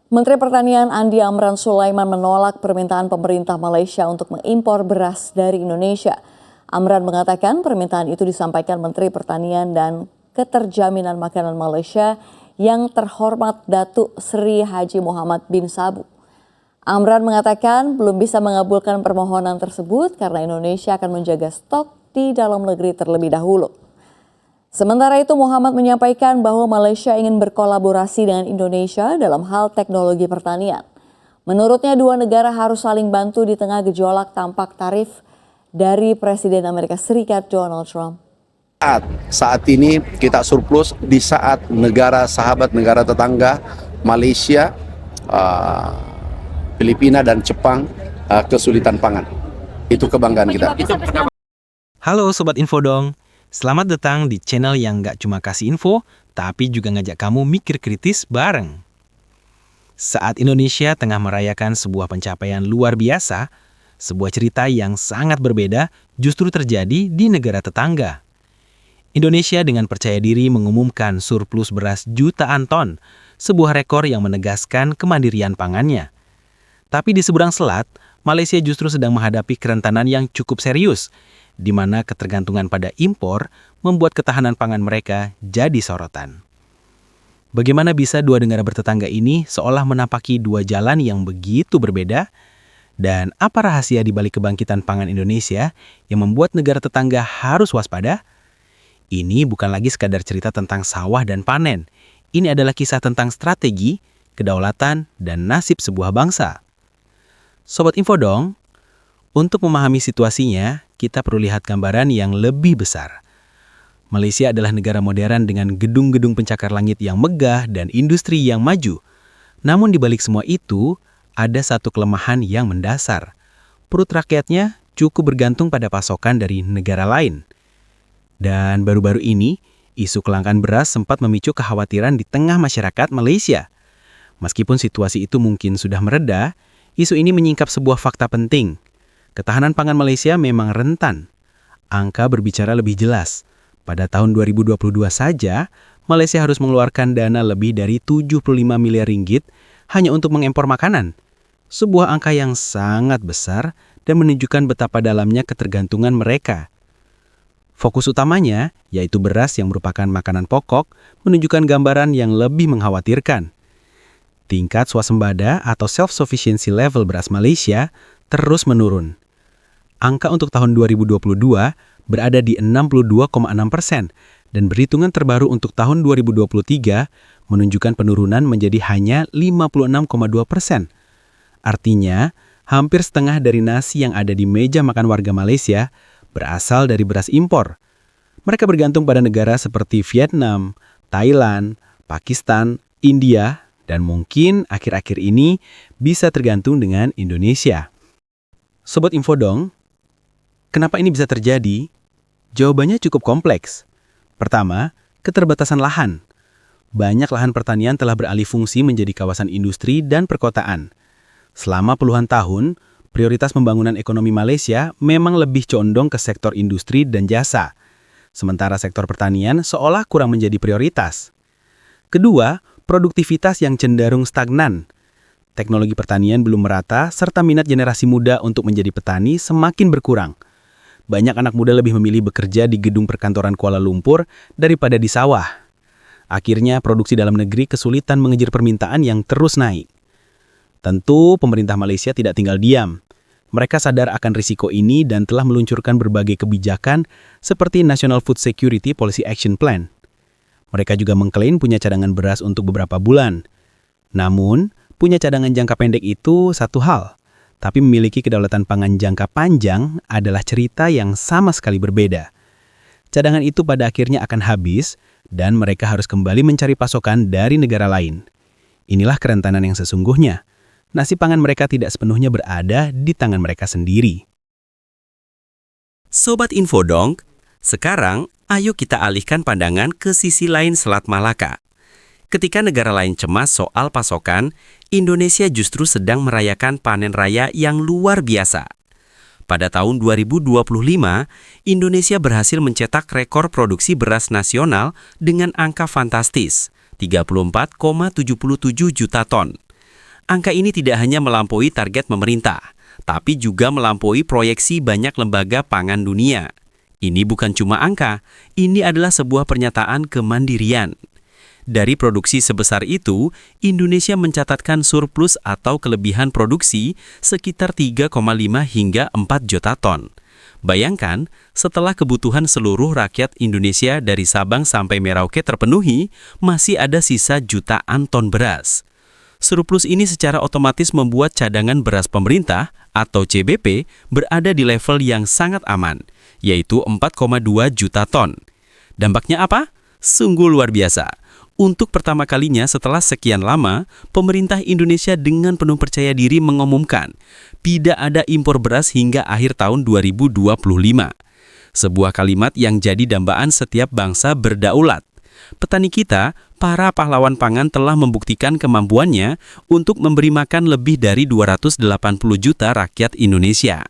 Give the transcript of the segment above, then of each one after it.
Menteri Pertanian Andi Amran Sulaiman menolak permintaan pemerintah Malaysia untuk mengimpor beras dari Indonesia. Amran mengatakan permintaan itu disampaikan Menteri Pertanian dan Keterjaminan Makanan Malaysia yang terhormat Datuk Seri Haji Muhammad bin Sabu. Amran mengatakan belum bisa mengabulkan permohonan tersebut karena Indonesia akan menjaga stok di dalam negeri terlebih dahulu. Sementara itu Muhammad menyampaikan bahwa Malaysia ingin berkolaborasi dengan Indonesia dalam hal teknologi pertanian. Menurutnya dua negara harus saling bantu di tengah gejolak tampak tarif dari Presiden Amerika Serikat Donald Trump. Saat ini kita surplus di saat negara sahabat, negara tetangga Malaysia, Filipina dan Jepang kesulitan pangan. Itu kebanggaan kita. Halo Sobat Infodong, selamat datang di channel yang nggak cuma kasih info, tapi juga ngajak kamu mikir kritis bareng. Saat Indonesia tengah merayakan sebuah pencapaian luar biasa, sebuah cerita yang sangat berbeda justru terjadi di negara tetangga. Indonesia dengan percaya diri mengumumkan surplus beras jutaan ton, sebuah rekor yang menegaskan kemandirian pangannya. Tapi di seberang selat, Malaysia justru sedang menghadapi kerentanan yang cukup serius, di mana ketergantungan pada impor membuat ketahanan pangan mereka jadi sorotan. Bagaimana bisa dua negara bertetangga ini seolah menapaki dua jalan yang begitu berbeda? Dan apa rahasia di balik kebangkitan pangan Indonesia yang membuat negara tetangga harus waspada? Ini bukan lagi sekadar cerita tentang sawah dan panen. Ini adalah kisah tentang strategi, kedaulatan, dan nasib sebuah bangsa. Sobat Infodong, untuk memahami situasinya, kita perlu lihat gambaran yang lebih besar. Malaysia adalah negara modern dengan gedung-gedung pencakar langit yang megah dan industri yang maju. Namun di balik semua itu, ada satu kelemahan yang mendasar. Perut rakyatnya cukup bergantung pada pasokan dari negara lain. Dan baru-baru ini, isu kelangkaan beras sempat memicu kekhawatiran di tengah masyarakat Malaysia. Meskipun situasi itu mungkin sudah mereda, isu ini menyingkap sebuah fakta penting. Ketahanan pangan Malaysia memang rentan. Angka berbicara lebih jelas. Pada tahun 2022 saja, Malaysia harus mengeluarkan dana lebih dari 75 miliar ringgit hanya untuk mengimpor makanan. Sebuah angka yang sangat besar dan menunjukkan betapa dalamnya ketergantungan mereka. Fokus utamanya, yaitu beras yang merupakan makanan pokok, menunjukkan gambaran yang lebih mengkhawatirkan. Tingkat swasembada atau self-sufficiency level beras Malaysia terus menurun. Angka untuk tahun 2022 berada di 62,6% dan perhitungan terbaru untuk tahun 2023 menunjukkan penurunan menjadi hanya 56,2%. Artinya, hampir setengah dari nasi yang ada di meja makan warga Malaysia berasal dari beras impor. Mereka bergantung pada negara seperti Vietnam, Thailand, Pakistan, India, dan mungkin akhir-akhir ini bisa tergantung dengan Indonesia. Sobat Infodong, kenapa ini bisa terjadi? Jawabannya cukup kompleks. Pertama, keterbatasan lahan. Banyak lahan pertanian telah beralih fungsi menjadi kawasan industri dan perkotaan. Selama puluhan tahun, prioritas pembangunan ekonomi Malaysia memang lebih condong ke sektor industri dan jasa. Sementara sektor pertanian seolah kurang menjadi prioritas. Kedua, produktivitas yang cenderung stagnan. Teknologi pertanian belum merata serta minat generasi muda untuk menjadi petani semakin berkurang. Banyak anak muda lebih memilih bekerja di gedung perkantoran Kuala Lumpur daripada di sawah. Akhirnya produksi dalam negeri kesulitan mengejar permintaan yang terus naik. Tentu pemerintah Malaysia tidak tinggal diam. Mereka sadar akan risiko ini dan telah meluncurkan berbagai kebijakan seperti National Food Security Policy Action Plan. Mereka juga mengklaim punya cadangan beras untuk beberapa bulan. Namun, punya cadangan jangka pendek itu satu hal, tapi memiliki kedaulatan pangan jangka panjang adalah cerita yang sama sekali berbeda. Cadangan itu pada akhirnya akan habis dan mereka harus kembali mencari pasokan dari negara lain. Inilah kerentanan yang sesungguhnya. Nasib pangan mereka tidak sepenuhnya berada di tangan mereka sendiri. Sobat Infodong, sekarang ayo kita alihkan pandangan ke sisi lain Selat Malaka. Ketika negara lain cemas soal pasokan, Indonesia justru sedang merayakan panen raya yang luar biasa. Pada tahun 2025, Indonesia berhasil mencetak rekor produksi beras nasional dengan angka fantastis, 34,77 juta ton. Angka ini tidak hanya melampaui target pemerintah, tapi juga melampaui proyeksi banyak lembaga pangan dunia. Ini bukan cuma angka, ini adalah sebuah pernyataan kemandirian. Dari produksi sebesar itu, Indonesia mencatatkan surplus atau kelebihan produksi sekitar 3,5 hingga 4 juta ton. Bayangkan, setelah kebutuhan seluruh rakyat Indonesia dari Sabang sampai Merauke terpenuhi, masih ada sisa jutaan ton beras. Surplus ini secara otomatis membuat cadangan beras pemerintah atau CBP berada di level yang sangat aman, yaitu 4,2 juta ton. Dampaknya apa? Sungguh luar biasa. Untuk pertama kalinya setelah sekian lama, pemerintah Indonesia dengan penuh percaya diri mengumumkan tidak ada impor beras hingga akhir tahun 2025. Sebuah kalimat yang jadi dambaan setiap bangsa berdaulat. Petani kita, para pahlawan pangan telah membuktikan kemampuannya untuk memberi makan lebih dari 280 juta rakyat Indonesia.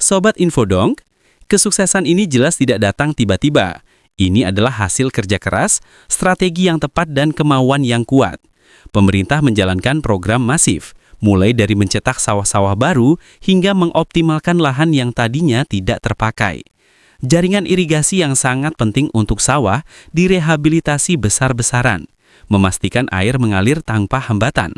Sobat Infodong, kesuksesan ini jelas tidak datang tiba-tiba. Ini adalah hasil kerja keras, strategi yang tepat dan kemauan yang kuat. Pemerintah menjalankan program masif, mulai dari mencetak sawah-sawah baru hingga mengoptimalkan lahan yang tadinya tidak terpakai. Jaringan irigasi yang sangat penting untuk sawah direhabilitasi besar-besaran, memastikan air mengalir tanpa hambatan.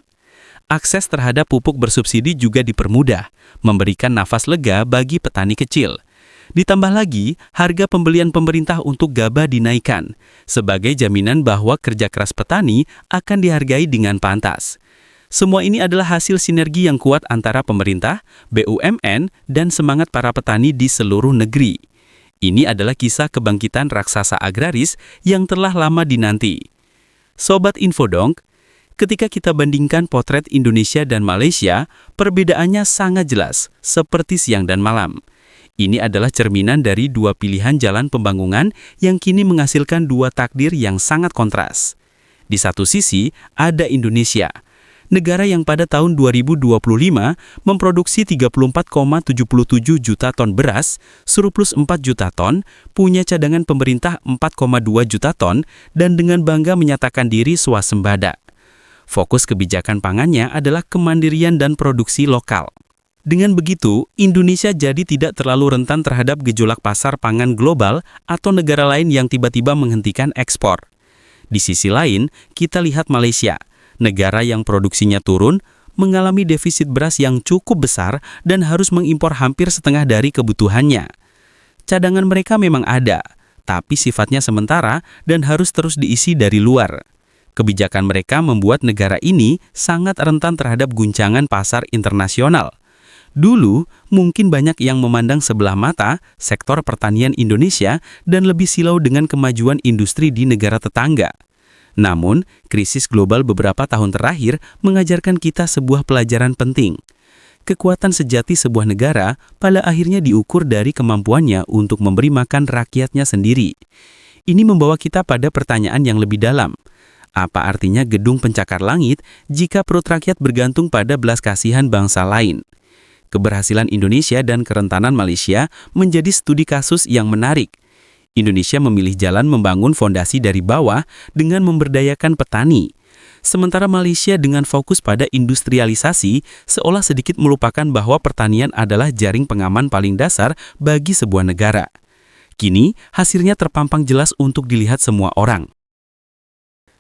Akses terhadap pupuk bersubsidi juga dipermudah, memberikan nafas lega bagi petani kecil. Ditambah lagi, harga pembelian pemerintah untuk gabah dinaikkan, sebagai jaminan bahwa kerja keras petani akan dihargai dengan pantas. Semua ini adalah hasil sinergi yang kuat antara pemerintah, BUMN, dan semangat para petani di seluruh negeri. Ini adalah kisah kebangkitan raksasa agraris yang telah lama dinanti. Sobat Infodong, ketika kita bandingkan potret Indonesia dan Malaysia, perbedaannya sangat jelas, seperti siang dan malam. Ini adalah cerminan dari dua pilihan jalan pembangunan yang kini menghasilkan dua takdir yang sangat kontras. Di satu sisi, ada Indonesia, negara yang pada tahun 2025 memproduksi 34,77 juta ton beras, surplus 4 juta ton, punya cadangan pemerintah 4,2 juta ton, dan dengan bangga menyatakan diri swasembada. Fokus kebijakan pangannya adalah kemandirian dan produksi lokal. Dengan begitu, Indonesia jadi tidak terlalu rentan terhadap gejolak pasar pangan global atau negara lain yang tiba-tiba menghentikan ekspor. Di sisi lain, kita lihat Malaysia, negara yang produksinya turun, mengalami defisit beras yang cukup besar dan harus mengimpor hampir setengah dari kebutuhannya. Cadangan mereka memang ada, tapi sifatnya sementara dan harus terus diisi dari luar. Kebijakan mereka membuat negara ini sangat rentan terhadap guncangan pasar internasional. Dulu, mungkin banyak yang memandang sebelah mata sektor pertanian Indonesia dan lebih silau dengan kemajuan industri di negara tetangga. Namun, krisis global beberapa tahun terakhir mengajarkan kita sebuah pelajaran penting. Kekuatan sejati sebuah negara pada akhirnya diukur dari kemampuannya untuk memberi makan rakyatnya sendiri. Ini membawa kita pada pertanyaan yang lebih dalam. Apa artinya gedung pencakar langit jika perut rakyat bergantung pada belas kasihan bangsa lain? Keberhasilan Indonesia dan kerentanan Malaysia menjadi studi kasus yang menarik. Indonesia memilih jalan membangun fondasi dari bawah dengan memberdayakan petani. Sementara Malaysia dengan fokus pada industrialisasi seolah sedikit melupakan bahwa pertanian adalah jaring pengaman paling dasar bagi sebuah negara. Kini, hasilnya terpampang jelas untuk dilihat semua orang.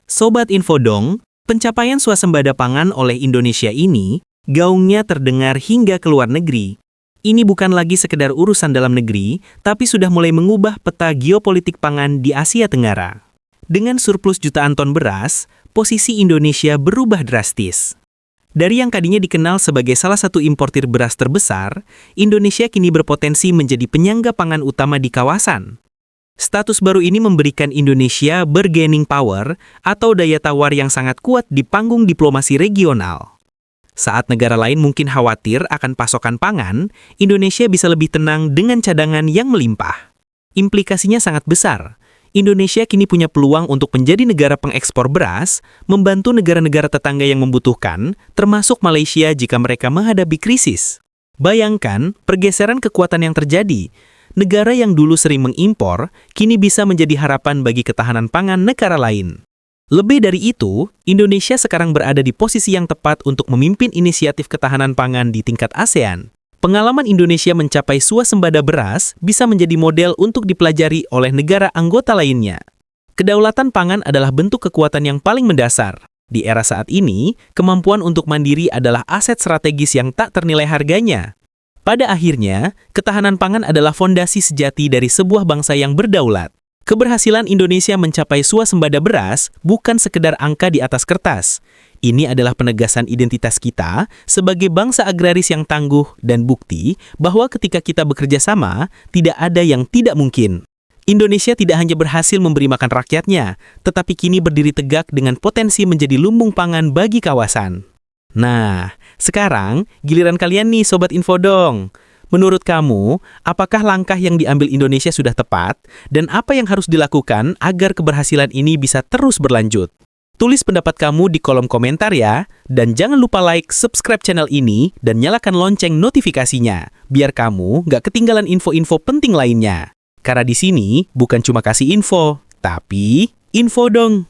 Sobat Infodong, pencapaian swasembada pangan oleh Indonesia ini, gaungnya terdengar hingga ke luar negeri. Ini bukan lagi sekedar urusan dalam negeri, tapi sudah mulai mengubah peta geopolitik pangan di Asia Tenggara. Dengan surplus jutaan ton beras, posisi Indonesia berubah drastis. Dari yang tadinya dikenal sebagai salah satu importir beras terbesar, Indonesia kini berpotensi menjadi penyangga pangan utama di kawasan. Status baru ini memberikan Indonesia bargaining power atau daya tawar yang sangat kuat di panggung diplomasi regional. Saat negara lain mungkin khawatir akan pasokan pangan, Indonesia bisa lebih tenang dengan cadangan yang melimpah. Implikasinya sangat besar. Indonesia kini punya peluang untuk menjadi negara pengekspor beras, membantu negara-negara tetangga yang membutuhkan, termasuk Malaysia jika mereka menghadapi krisis. Bayangkan pergeseran kekuatan yang terjadi. Negara yang dulu sering mengimpor, kini bisa menjadi harapan bagi ketahanan pangan negara lain. Lebih dari itu, Indonesia sekarang berada di posisi yang tepat untuk memimpin inisiatif ketahanan pangan di tingkat ASEAN. Pengalaman Indonesia mencapai swasembada beras bisa menjadi model untuk dipelajari oleh negara anggota lainnya. Kedaulatan pangan adalah bentuk kekuatan yang paling mendasar. Di era saat ini, kemampuan untuk mandiri adalah aset strategis yang tak ternilai harganya. Pada akhirnya, ketahanan pangan adalah fondasi sejati dari sebuah bangsa yang berdaulat. Keberhasilan Indonesia mencapai swasembada beras bukan sekedar angka di atas kertas. Ini adalah penegasan identitas kita sebagai bangsa agraris yang tangguh dan bukti bahwa ketika kita bekerja sama, tidak ada yang tidak mungkin. Indonesia tidak hanya berhasil memberi makan rakyatnya, tetapi kini berdiri tegak dengan potensi menjadi lumbung pangan bagi kawasan. Nah, sekarang giliran kalian nih Sobat Infodong. Menurut kamu, apakah langkah yang diambil Indonesia sudah tepat? Dan apa yang harus dilakukan agar keberhasilan ini bisa terus berlanjut? Tulis pendapat kamu di kolom komentar ya. Dan jangan lupa like, subscribe channel ini, dan nyalakan lonceng notifikasinya. Biar kamu nggak ketinggalan info-info penting lainnya. Karena di sini bukan cuma kasih info, tapi info dong.